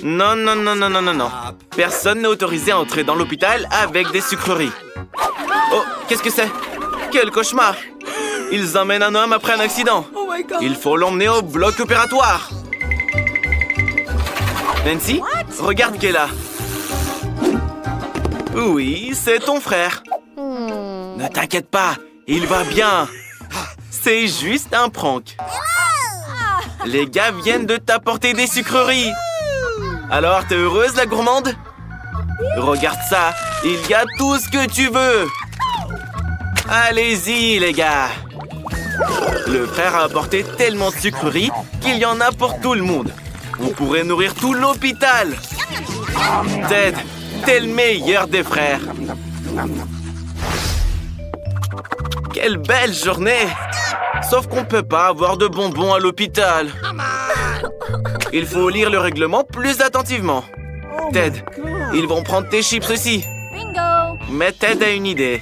Non, non, non, non, non, non, non. Personne n'est autorisé à entrer dans l'hôpital avec des sucreries. Oh, qu'est-ce que c'est? Quel cauchemar! Ils emmènent un homme après un accident. Il faut l'emmener au bloc opératoire. Nancy, regarde qui est là. Oui, c'est ton frère. Ne t'inquiète pas, il va bien. C'est juste un prank. Les gars viennent de t'apporter des sucreries. Alors, t'es heureuse, la gourmande? Regarde ça, il y a tout ce que tu veux. Allez-y, les gars. Le frère a apporté tellement de sucreries qu'il y en a pour tout le monde. On pourrait nourrir tout l'hôpital. Ted, t'es le meilleur des frères. Quelle belle journée! Sauf qu'on ne peut pas avoir de bonbons à l'hôpital. Il faut lire le règlement plus attentivement. Ted, ils vont prendre tes chips aussi. Mais Ted a une idée.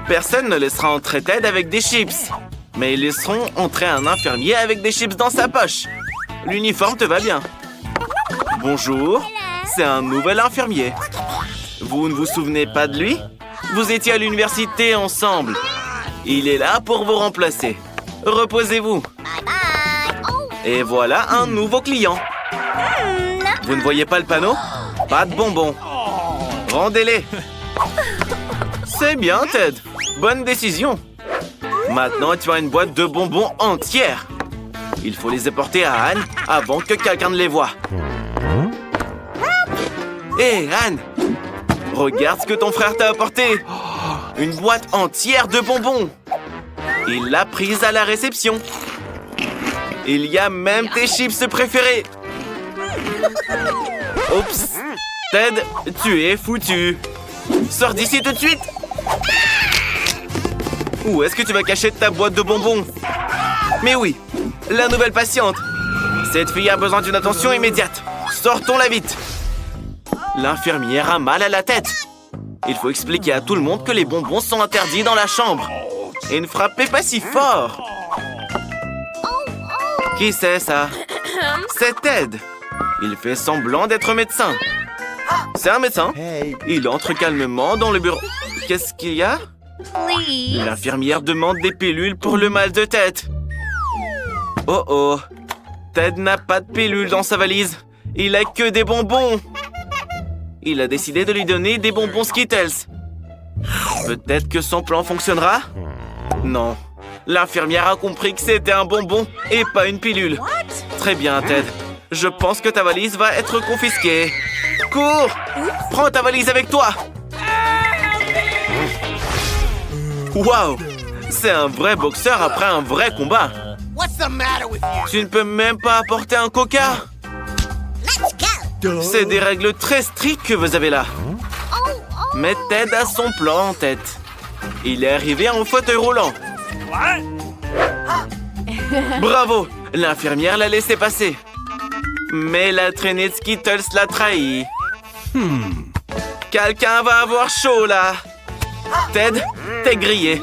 Personne ne laissera entrer Ted avec des chips. Mais ils laisseront entrer un infirmier avec des chips dans sa poche. L'uniforme te va bien. Bonjour, c'est un nouvel infirmier. Vous ne vous souvenez pas de lui? Vous étiez à l'université ensemble. Il est là pour vous remplacer. Reposez-vous. Et voilà un nouveau client. Vous ne voyez pas le panneau? Pas de bonbons. Rendez-les. C'est bien, Ted. Bonne décision. Maintenant, tu as une boîte de bonbons entière. Il faut les apporter à Anne avant que quelqu'un ne les voie. Hé, Anne! Regarde ce que ton frère t'a apporté. Une boîte entière de bonbons. Il l'a prise à la réception. Il y a même tes chips préférés. Oups. Ted, tu es foutu. Sors d'ici tout de suite. Où est-ce que tu vas cacher ta boîte de bonbons? Mais oui, la nouvelle patiente. Cette fille a besoin d'une attention immédiate. Sortons-la vite. L'infirmière a mal à la tête. Il faut expliquer à tout le monde que les bonbons sont interdits dans la chambre. Et ne frappez pas si fort. Qui c'est ça? C'est Ted. Il fait semblant d'être médecin. C'est un médecin. Il entre calmement dans le bureau. Qu'est-ce qu'il y a? L'infirmière demande des pilules pour le mal de tête. Oh oh. Ted n'a pas de pilules dans sa valise. Il a que des bonbons. Il a décidé de lui donner des bonbons Skittles. Peut-être que son plan fonctionnera? Non. L'infirmière a compris que c'était un bonbon et pas une pilule. Très bien, Ted. Je pense que ta valise va être confisquée. Cours! Prends ta valise avec toi! Waouh! C'est un vrai boxeur après un vrai combat. Tu ne peux même pas apporter un coca? C'est des règles très strictes que vous avez là. Mais Ted a son plan en tête. Il est arrivé en fauteuil roulant. Bravo! L'infirmière l'a laissé passer. Mais la traînée de Skittles l'a trahi. Quelqu'un va avoir chaud là. Ted, t'es grillé.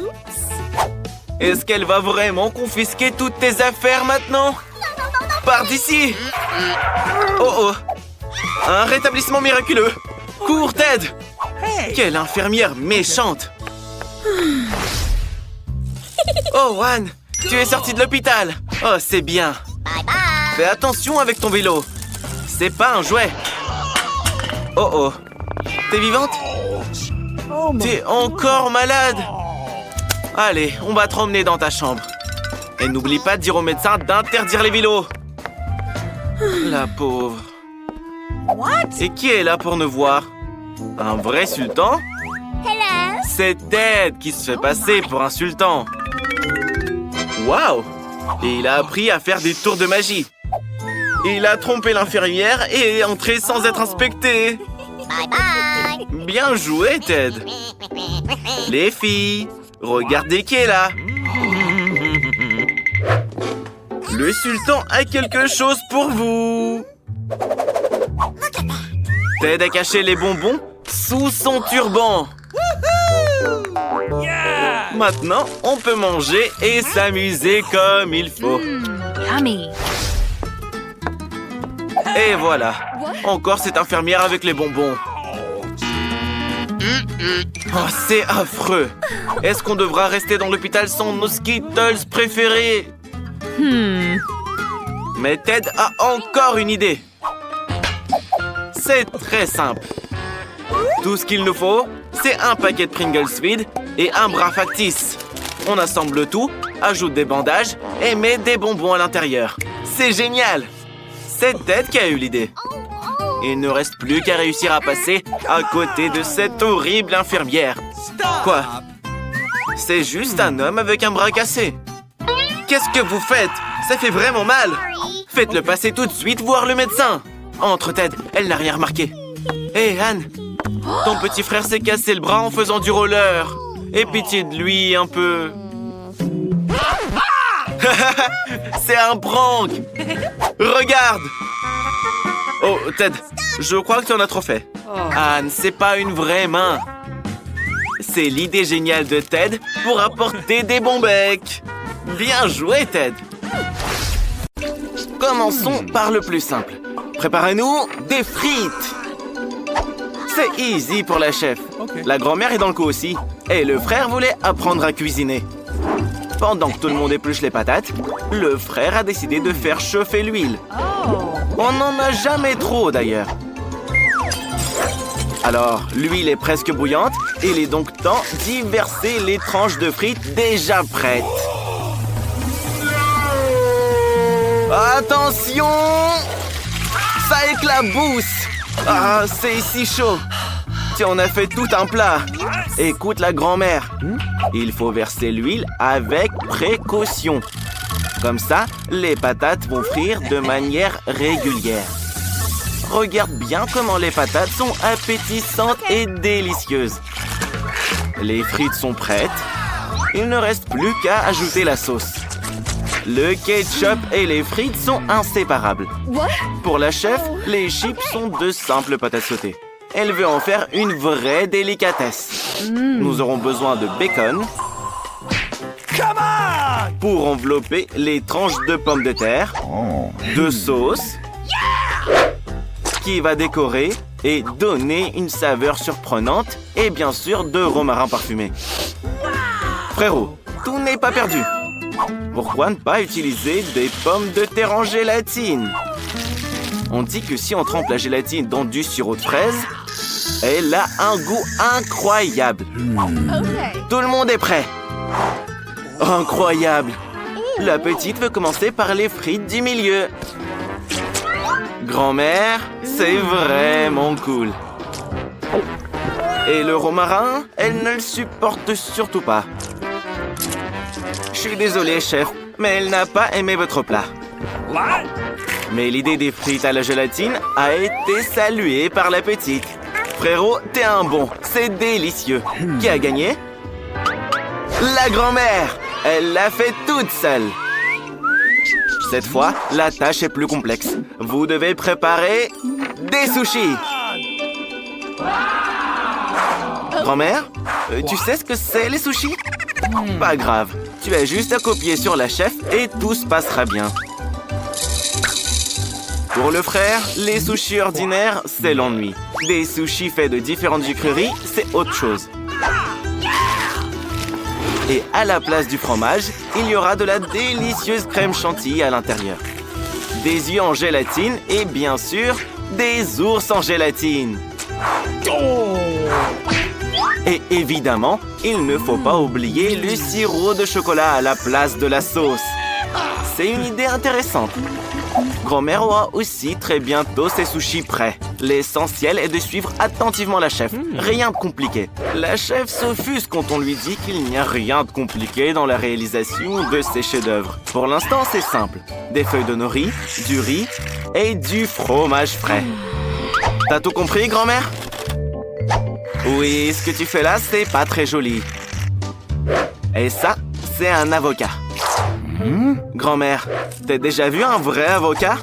Est-ce qu'elle va vraiment confisquer toutes tes affaires maintenant? Pars d'ici! Oh oh! Un rétablissement miraculeux! Cours, Ted! Quelle infirmière méchante! Oh, Anne! Tu es sortie de l'hôpital! Oh, c'est bien! Fais attention avec ton vélo! C'est pas un jouet! Oh oh! T'es vivante? T'es encore malade? Allez, on va te emmener dans ta chambre. Et n'oublie pas de dire au médecin d'interdire les vélos. La pauvre. Et qui est là pour nous voir? Un vrai sultan? C'est Ted qui se fait passer pour un sultan. Waouh! Et il a appris à faire des tours de magie. Il a trompé l'infirmière et est entré sans être inspecté. Bien joué, Ted. Les filles, regardez qui est là. Le sultan a quelque chose pour vous. Ted a caché les bonbons sous son turban. Maintenant, on peut manger et s'amuser comme il faut. Yummy. Et voilà. Encore cette infirmière avec les bonbons. Oh, c'est affreux. Est-ce qu'on devra rester dans l'hôpital sans nos Skittles préférés? Mais Ted a encore une idée. C'est très simple. Tout ce qu'il nous faut, c'est un paquet de Pringles vide et un bras factice. On assemble tout, ajoute des bandages et met des bonbons à l'intérieur. C'est génial! C'est Ted qui a eu l'idée. Il ne reste plus qu'à réussir à passer à côté de cette horrible infirmière. Quoi? C'est juste un homme avec un bras cassé. Qu'est-ce que vous faites? Ça fait vraiment mal. Faites-le passer tout de suite voir le médecin. Entre, Ted, elle n'a rien remarqué. Hé, Anne, ton petit frère s'est cassé le bras en faisant du roller. Aie pitié de lui un peu. C'est un prank. Regarde. Oh, Ted, je crois que tu en as trop fait. Anne, c'est pas une vraie main. C'est l'idée géniale de Ted pour apporter des bons becs. Bien joué, Ted. Commençons par le plus simple. Préparez-nous des frites. C'est easy pour la chef. La grand-mère est dans le coup aussi. Et le frère voulait apprendre à cuisiner. Pendant que tout le monde épluche les patates, le frère a décidé de faire chauffer l'huile. On n'en a jamais trop d'ailleurs. Alors, l'huile est presque bouillante. Il est donc temps d'y verser les tranches de frites déjà prêtes. Attention! Ça éclabousse! Ah, c'est si chaud! Tiens, on a fait tout un plat. Écoute la grand-mère. Il faut verser l'huile avec précaution. Comme ça, les patates vont frire de manière régulière. Regarde bien comment les patates sont appétissantes et délicieuses. Les frites sont prêtes. Il ne reste plus qu'à ajouter la sauce. Le ketchup et les frites sont inséparables. Pour la chef, les chips sont de simples patates sautées. Elle veut en faire une vraie délicatesse. Nous aurons besoin de bacon pour envelopper les tranches de pommes de terre, de sauce qui va décorer et donner une saveur surprenante et bien sûr de romarin parfumé. Frérot, tout n'est pas perdu. Pourquoi ne pas utiliser des pommes de terre en gélatine? On dit que si on trempe la gélatine dans du sirop de fraise, elle a un goût incroyable. Tout le monde est prêt. Incroyable. La petite veut commencer par les frites du milieu. Grand-mère, c'est vraiment cool. Et le romarin, elle ne le supporte surtout pas. Je suis désolé, chef, mais elle n'a pas aimé votre plat. Mais l'idée des frites à la gélatine a été saluée par la petite. Frérot, t'es un bon, c'est délicieux. Qui a gagné? La grand-mère! Elle l'a fait toute seule. Cette fois, la tâche est plus complexe. Vous devez préparer des sushis. Grand-mère, tu sais ce que c'est les sushis? Pas grave, tu as juste à copier sur la chef et tout se passera bien. Pour le frère, les sushis ordinaires, c'est l'ennui. Des sushis faits de différentes sucreries, c'est autre chose. Et à la place du fromage, il y aura de la délicieuse crème chantilly à l'intérieur. Des yeux en gélatine et bien sûr, des ours en gélatine. Et évidemment, il ne faut pas oublier le sirop de chocolat à la place de la sauce. C'est une idée intéressante. Grand-mère aura aussi très bientôt ses sushis prêts. L'essentiel est de suivre attentivement la chef. Rien de compliqué. La chef s'offusque quand on lui dit qu'il n'y a rien de compliqué dans la réalisation de ses chefs-d'œuvre. Pour l'instant, c'est simple. Des feuilles de nori, du riz et du fromage frais. T'as tout compris, grand-mère? Oui, ce que tu fais là, c'est pas très joli. Et ça, c'est un avocat. Grand-mère, t'as déjà vu un vrai avocat?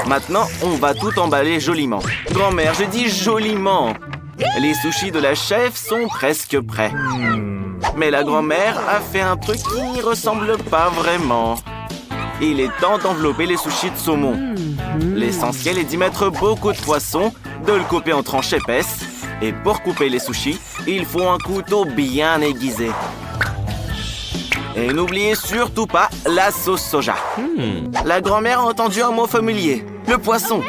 Maintenant, on va tout emballer joliment. Grand-mère, je dis joliment. Les sushis de la chef sont presque prêts. Mais la grand-mère a fait un truc qui n'y ressemble pas vraiment. Il est temps d'envelopper les sushis de saumon. L'essentiel est d'y mettre beaucoup de poisson, de le couper en tranches épaisses. Et pour couper les sushis, il faut un couteau bien aiguisé. Et n'oubliez surtout pas la sauce soja. La grand-mère a entendu un mot familier, le poisson.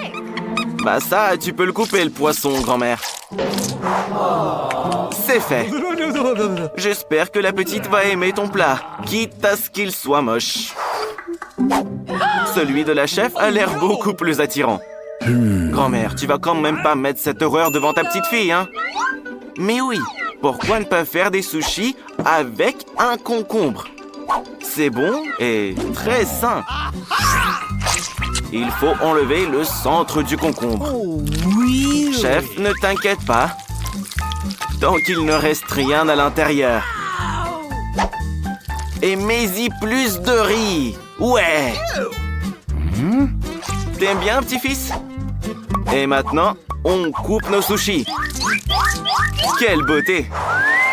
Bah ça, tu peux le couper le poisson, grand-mère. C'est fait. J'espère que la petite va aimer ton plat, quitte à ce qu'il soit moche. Celui de la chef a l'air beaucoup plus attirant. Grand-mère, tu vas quand même pas mettre cette horreur devant ta petite fille, hein? Mais oui, pourquoi ne pas faire des sushis avec un concombre? C'est bon et très sain. Il faut enlever le centre du concombre. Chef, ne t'inquiète pas. Tant qu'il ne reste rien à l'intérieur. Et mets-y plus de riz. Ouais. T'aimes bien, petit-fils? Et maintenant, on coupe nos sushis. Quelle beauté!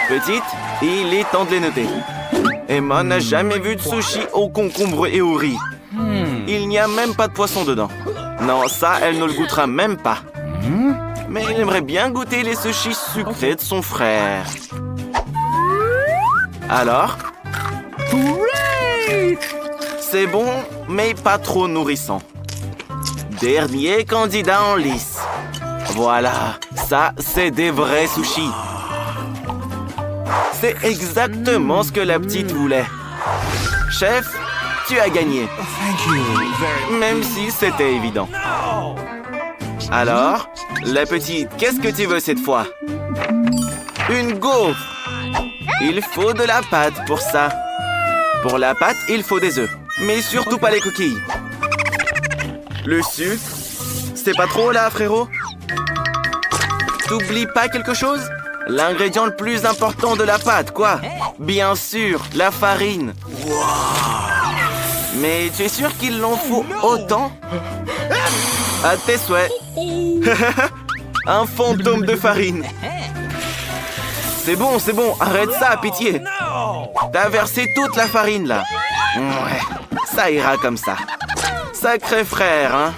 Petite, il est temps de les noter. Emma n'a jamais vu de sushi au concombre et au riz. Il n'y a même pas de poisson dedans. Non, ça, elle ne le goûtera même pas. Mais elle aimerait bien goûter les sushis sucrés de son frère. Alors? C'est bon, mais pas trop nourrissant. Dernier candidat en lice. Voilà, ça, c'est des vrais sushis. C'est exactement ce que la petite voulait. Chef, tu as gagné. Même si c'était évident. Alors, la petite, qu'est-ce que tu veux cette fois? Une gaufre. Il faut de la pâte pour ça. Pour la pâte, il faut des œufs. Mais surtout pas les coquilles. Le sucre, c'est pas trop là, frérot? T'oublies pas quelque chose? L'ingrédient le plus important de la pâte, quoi? Bien sûr, la farine. Mais tu es sûr qu'il en faut autant? À tes souhaits. Un fantôme de farine. C'est bon, arrête ça, pitié. T'as versé toute la farine, là. Ouais, ça ira comme ça. Sacré frère, hein?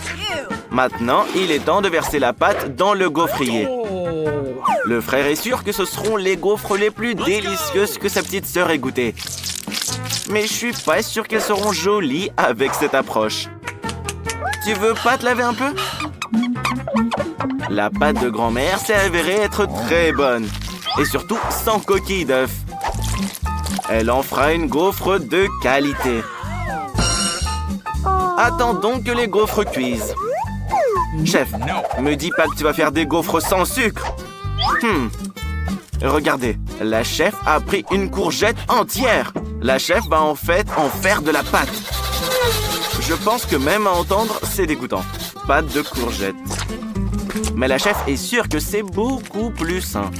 Maintenant, il est temps de verser la pâte dans le gaufrier. Le frère est sûr que ce seront les gaufres les plus délicieuses que sa petite sœur ait goûtées. Mais je suis pas sûr qu'elles seront jolies avec cette approche. Tu veux pas te laver un peu? La pâte de grand-mère s'est avérée être très bonne. Et surtout, sans coquille d'œuf. Elle en fera une gaufre de qualité. Attendons que les gaufres cuisent. Chef, me dis pas que tu vas faire des gaufres sans sucre. Regardez, la chef a pris une courgette entière. La chef va en fait en faire de la pâte. Je pense que même à entendre, c'est dégoûtant. Pâte de courgette. Mais la chef est sûre que c'est beaucoup plus sain.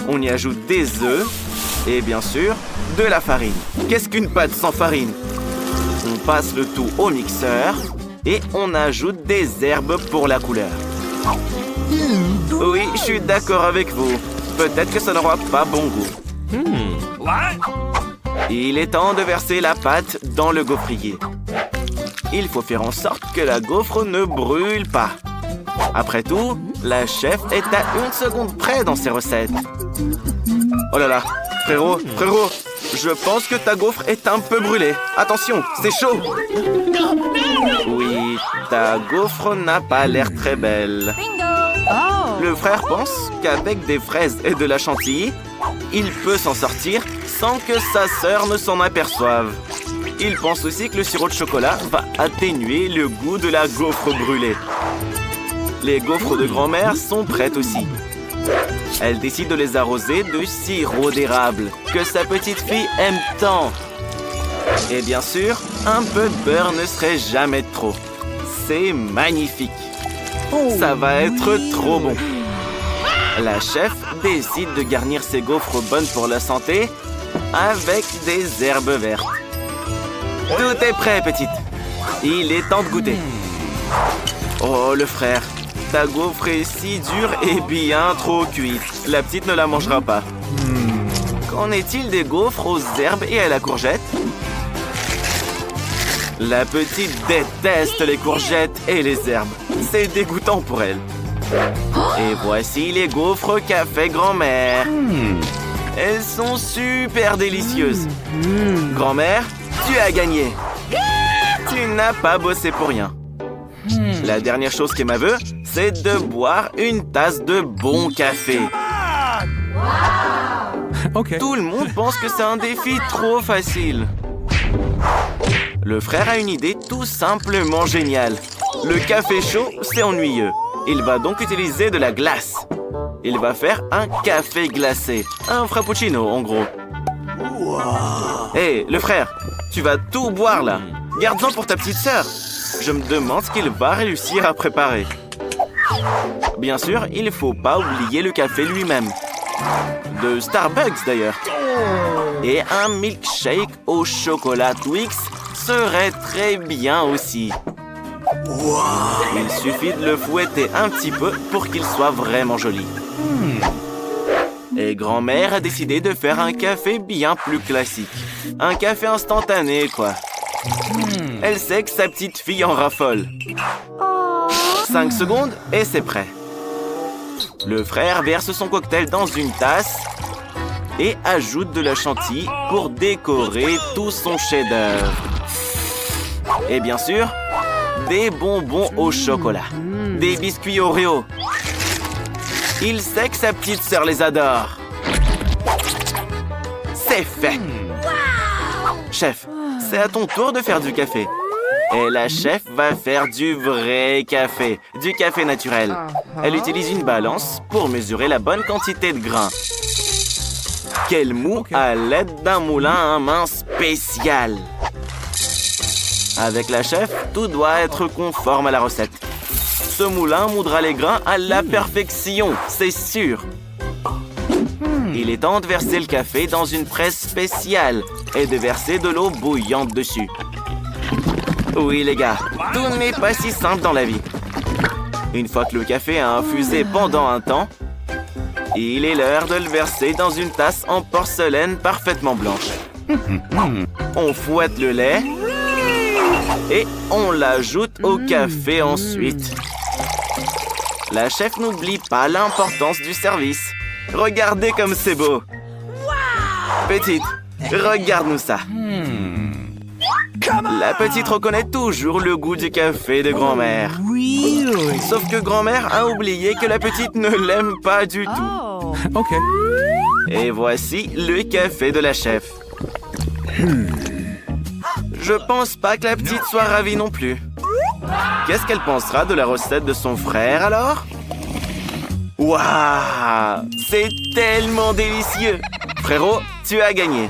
On y ajoute des œufs et bien sûr, de la farine. Qu'est-ce qu'une pâte sans farine? On passe le tout au mixeur et on ajoute des herbes pour la couleur. Oui, je suis d'accord avec vous. Peut-être que ça n'aura pas bon goût. Il est temps de verser la pâte dans le gaufrier. Il faut faire en sorte que la gaufre ne brûle pas. Après tout, la chef est à 1 seconde près dans ses recettes. Oh là là, frérot, je pense que ta gaufre est un peu brûlée. Attention, c'est chaud. Oui, ta gaufre n'a pas l'air très belle. Le frère pense qu'avec des fraises et de la chantilly, il peut s'en sortir sans que sa sœur ne s'en aperçoive. Il pense aussi que le sirop de chocolat va atténuer le goût de la gaufre brûlée. Les gaufres de grand-mère sont prêtes aussi. Elle décide de les arroser de sirop d'érable, que sa petite fille aime tant. Et bien sûr, un peu de beurre ne serait jamais trop. C'est magnifique. Ça va être trop bon. La chef décide de garnir ses gaufres bonnes pour la santé avec des herbes vertes. Tout est prêt, petite. Il est temps de goûter. Oh, le frère. Ta gaufre est si dure et bien trop cuite. La petite ne la mangera pas. Qu'en est-il des gaufres aux herbes et à la courgette? La petite déteste les courgettes et les herbes. C'est dégoûtant pour elle. Et voici les gaufres qu'a fait grand-mère. Elles sont super délicieuses. Grand-mère, tu as gagné. Tu n'as pas bossé pour rien. La dernière chose qu'Emma veut, c'est de boire une tasse de bon café. Tout le monde pense que c'est un défi trop facile. Le frère a une idée tout simplement géniale. Le café chaud, c'est ennuyeux. Il va donc utiliser de la glace. Il va faire un café glacé. Un frappuccino, en gros. Hé, le frère, tu vas tout boire là. Garde-en pour ta petite sœur. Je me demande ce qu'il va réussir à préparer. Bien sûr, il ne faut pas oublier le café lui-même. De Starbucks d'ailleurs. Et un milkshake au chocolat Twix serait très bien aussi. Il suffit de le fouetter un petit peu pour qu'il soit vraiment joli. Et grand-mère a décidé de faire un café bien plus classique. Un café instantané, quoi. Elle sait que sa petite fille en raffole. 5 secondes et c'est prêt. Le frère verse son cocktail dans une tasse et ajoute de la chantilly pour décorer tout son chef-d'œuvre. Et bien sûr, des bonbons au chocolat, des biscuits Oreo. Il sait que sa petite sœur les adore. C'est fait. Chef, c'est à ton tour de faire du café. Et la chef va faire du vrai café, du café naturel. Elle utilise une balance pour mesurer la bonne quantité de grains. Qu'elle moud à l'aide d'un moulin à main spécial. Avec la chef, tout doit être conforme à la recette. Ce moulin moudra les grains à la perfection, c'est sûr. Il est temps de verser le café dans une presse spéciale et de verser de l'eau bouillante dessus. Oui, les gars, tout n'est pas si simple dans la vie. Une fois que le café a infusé pendant un temps, il est l'heure de le verser dans une tasse en porcelaine parfaitement blanche. On fouette le lait et on l'ajoute au café ensuite. La chef n'oublie pas l'importance du service. Regardez comme c'est beau. Petite, regarde-nous ça. La petite reconnaît toujours le goût du café de grand-mère. Sauf que grand-mère a oublié que la petite ne l'aime pas du tout. Et voici le café de la chef. Je pense pas que la petite soit ravie non plus. Qu'est-ce qu'elle pensera de la recette de son frère alors? Waouh! C'est tellement délicieux! Frérot, tu as gagné.